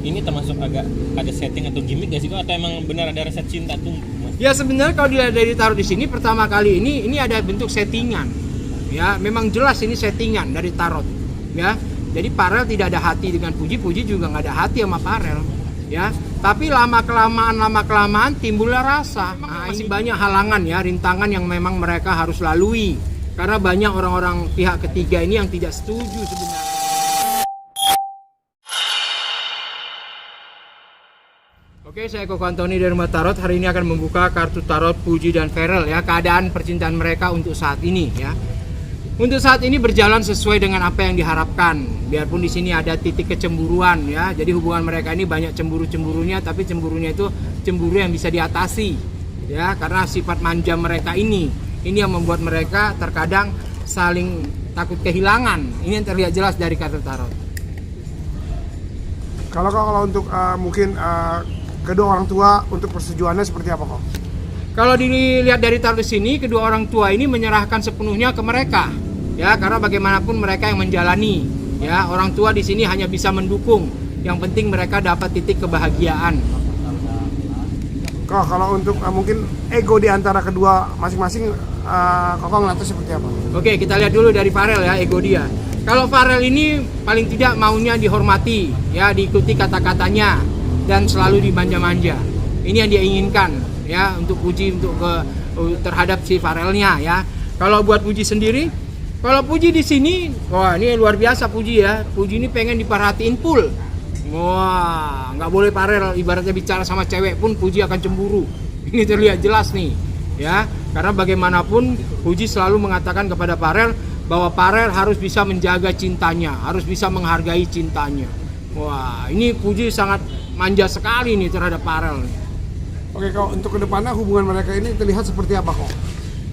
ini termasuk agak ada setting atau gimmick gak sih kok, atau emang benar ada rasa cinta tuh Mas? Ya sebenarnya kalau dilihat dari taruh di sini pertama kali ini ada bentuk settingan. Ya, memang jelas ini settingan dari tarot. Ya. Jadi Farel tidak ada hati dengan Puji, Puji juga nggak ada hati sama Farel. Ya. Tapi lama kelamaan timbullah rasa. Nah, masih banyak halangan ya, rintangan yang memang mereka harus lalui. Karena banyak orang-orang pihak ketiga ini yang tidak setuju sebenarnya. Oke, saya Koko Antoni dari Rumah Tarot. Hari ini akan membuka kartu tarot Puji dan Farel ya, keadaan percintaan mereka untuk saat ini ya. Untuk saat ini berjalan sesuai dengan apa yang diharapkan. Biarpun di sini ada titik kecemburuan ya. Jadi hubungan mereka ini banyak cemburu-cemburunya, tapi cemburunya itu cemburu yang bisa diatasi ya, karena sifat manja mereka ini yang membuat mereka terkadang saling takut kehilangan. Ini yang terlihat jelas dari kartu tarot. Kalau untuk mungkin kedua orang tua untuk persetujuannya seperti apa kok? Kalau dilihat dari tarot sini, kedua orang tua ini menyerahkan sepenuhnya ke mereka, ya, karena bagaimanapun mereka yang menjalani, ya, orang tua di sini hanya bisa mendukung. Yang penting mereka dapat titik kebahagiaan. Kok kalau untuk mungkin ego di antara kedua masing-masing, Koko ngeliatnya seperti apa? Oke, kita lihat dulu dari Farel ya, ego dia. Kalau Farel ini paling tidak maunya dihormati, ya, diikuti kata-katanya dan selalu dimanja-manja. Ini yang dia inginkan ya untuk Puji, terhadap si Farelnya ya. Kalau buat Puji sendiri, kalau Puji di sini, wah ini luar biasa Puji ya. Puji ini pengen diperhatiin full. Wah, nggak boleh Farel ibaratnya bicara sama cewek pun Puji akan cemburu. Ini terlihat jelas nih ya. Karena bagaimanapun Puji selalu mengatakan kepada Farel bahwa Farel harus bisa menjaga cintanya, harus bisa menghargai cintanya. Wah, ini Puji sangat manja sekali nih terhadap Farel. Oke, kalau untuk kedepannya hubungan mereka ini terlihat seperti apa kok?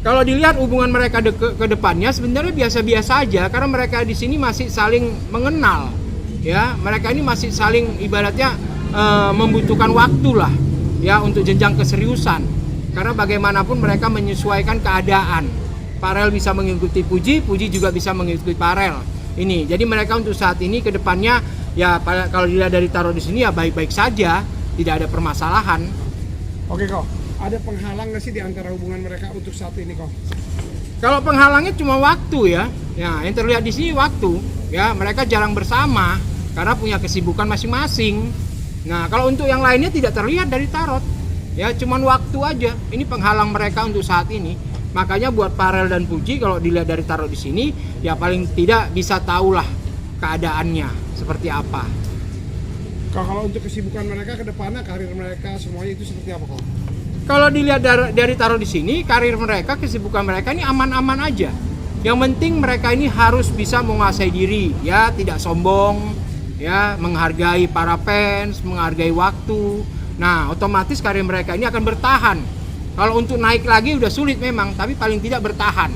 Kalau dilihat hubungan mereka ke depannya sebenarnya biasa-biasa aja, karena mereka di sini masih saling mengenal, ya. Mereka ini masih saling ibaratnya membutuhkan waktu lah, ya, untuk jenjang keseriusan. Karena bagaimanapun mereka menyesuaikan keadaan. Farel bisa mengikuti Puji, Puji juga bisa mengikuti Farel. Ini, jadi mereka untuk saat ini ke depannya ya, kalau dilihat dari tarot di sini ya baik-baik saja, tidak ada permasalahan. Oke kok, ada penghalang nggak sih di antara hubungan mereka untuk saat ini kok? Kalau penghalangnya cuma waktu ya, yang terlihat di sini waktu, ya, mereka jarang bersama karena punya kesibukan masing-masing. Nah, kalau untuk yang lainnya tidak terlihat dari tarot, ya, cuman waktu aja. Ini penghalang mereka untuk saat ini. Makanya buat Farel dan Puji kalau dilihat dari tarot di sini, ya paling tidak bisa tahulah keadaannya seperti apa. Kalau untuk kesibukan mereka ke depannya, karir mereka semuanya itu seperti apa kok? Kalau dilihat dari taruh di sini, karir mereka, kesibukan mereka ini aman-aman aja. Yang penting mereka ini harus bisa menguasai diri, ya, tidak sombong, ya, menghargai para fans, menghargai waktu. Nah, otomatis karir mereka ini akan bertahan. Kalau untuk naik lagi udah sulit memang, tapi paling tidak bertahan.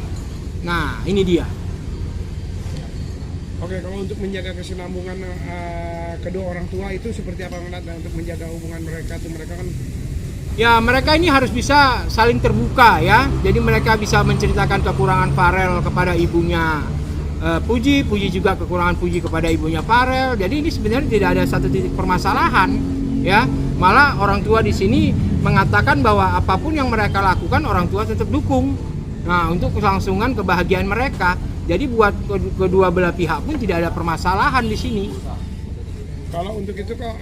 Nah, ini dia. Oke, kalau untuk menjaga kesinambungan kedua orang tua itu seperti apa untuk menjaga hubungan mereka tuh, mereka kan ya, mereka ini harus bisa saling terbuka ya. Jadi mereka bisa menceritakan kekurangan Farel kepada ibunya Puji, Puji juga kekurangan Puji kepada ibunya Farel. Jadi ini sebenarnya tidak ada satu titik permasalahan ya. Malah orang tua di sini mengatakan bahwa apapun yang mereka lakukan orang tua tetap dukung. Nah, untuk kelangsungan kebahagiaan mereka. Jadi buat kedua belah pihak pun tidak ada permasalahan di sini. kalau untuk itu kok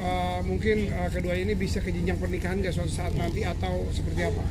mungkin kedua ini bisa ke jenjang pernikahan nggak suatu saat nanti atau seperti apa?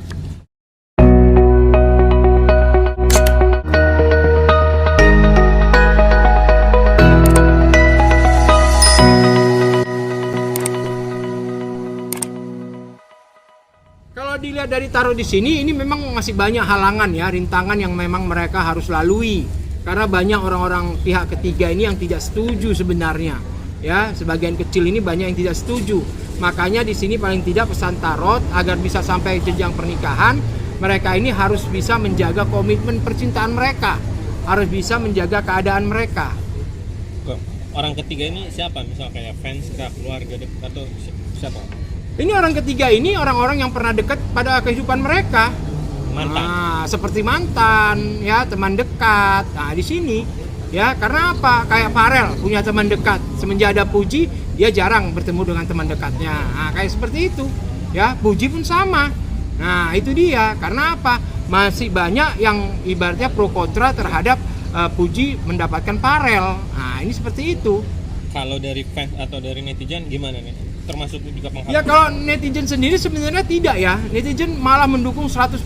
Kalau dilihat dari taruh di sini, ini memang masih banyak halangan ya, rintangan yang memang mereka harus lalui. Karena banyak orang-orang pihak ketiga ini yang tidak setuju sebenarnya. Ya, sebagian kecil ini banyak yang tidak setuju. Makanya di sini paling tidak pesan tarot agar bisa sampai jenjang pernikahan, mereka ini harus bisa menjaga komitmen percintaan mereka, harus bisa menjaga keadaan mereka. Orang ketiga ini siapa? Misal kayak fans, keluarga dekat atau siapa? Ini orang ketiga ini orang-orang yang pernah dekat pada kehidupan mereka. Mantan. Nah, seperti mantan, ya, teman dekat. Nah, di sini, ya, karena apa? Kayak Farel punya teman dekat. Semenjak ada Puji, dia jarang bertemu dengan teman dekatnya. Nah, kayak seperti itu. Ya, Puji pun sama. Nah, itu dia. Karena apa? Masih banyak yang ibaratnya pro kontra terhadap Puji mendapatkan Farel. Nah, ini seperti itu. Kalau dari fans atau dari netizen gimana nih? Termasuk juga penghargaan? Ya kalau netizen sendiri sebenarnya tidak ya. Netizen malah mendukung 100%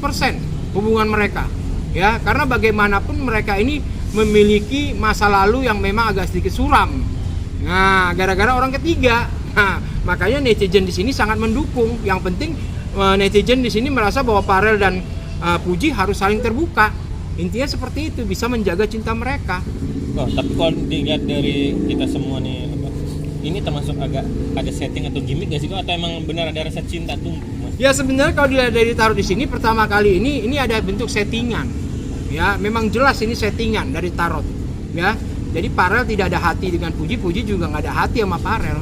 hubungan mereka. Ya, karena bagaimanapun mereka ini memiliki masa lalu yang memang agak sedikit suram. Nah, gara-gara orang ketiga. Nah, makanya netizen di sini sangat mendukung. Yang penting netizen di sini merasa bahwa Farel dan Puji harus saling terbuka. Intinya seperti itu, bisa menjaga cinta mereka. Oh, tapi kalau dilihat dari kita semua nih, ini termasuk agak ada setting atau gimmick gak sih kok, atau emang benar ada rasa cinta tumbuh, Mas? Ya sebenarnya kalau dilihat dari taruh di sini pertama kali ini ada bentuk settingan. Ya, memang jelas ini settingan dari tarot. Ya. Jadi Farel tidak ada hati dengan Puji, Puji juga nggak ada hati sama Farel.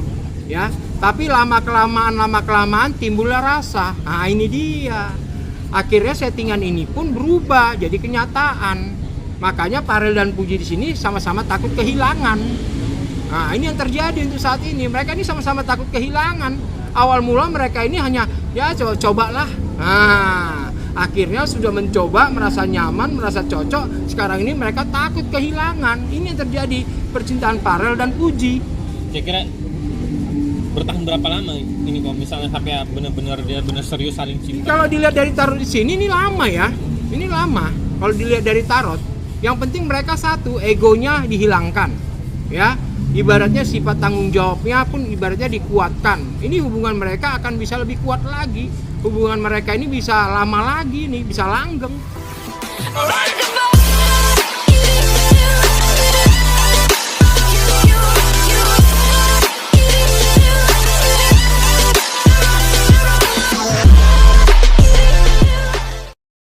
Ya. Tapi lama kelamaan timbullah rasa. Nah, ini dia. Akhirnya settingan ini pun berubah jadi kenyataan. Makanya Farel dan Puji di sini sama-sama takut kehilangan. Nah, ini yang terjadi untuk saat ini. Mereka ini sama-sama takut kehilangan. Awal mula mereka ini hanya ya cobalah. Nah, akhirnya sudah mencoba, merasa nyaman, merasa cocok. Sekarang ini mereka takut kehilangan. Ini yang terjadi percintaan Farel dan Puji. Kira-kira bertahan berapa lama ini kalau misalnya sampai benar-benar dia benar serius saling cinta? Kalau dilihat dari tarot di sini ini lama ya. Ini lama. Kalau dilihat dari tarot, yang penting mereka satu, egonya dihilangkan. Ya. Ibaratnya sifat tanggung jawabnya pun ibaratnya dikuatkan. Ini hubungan mereka akan bisa lebih kuat lagi. Hubungan mereka ini bisa lama lagi nih, bisa langgeng.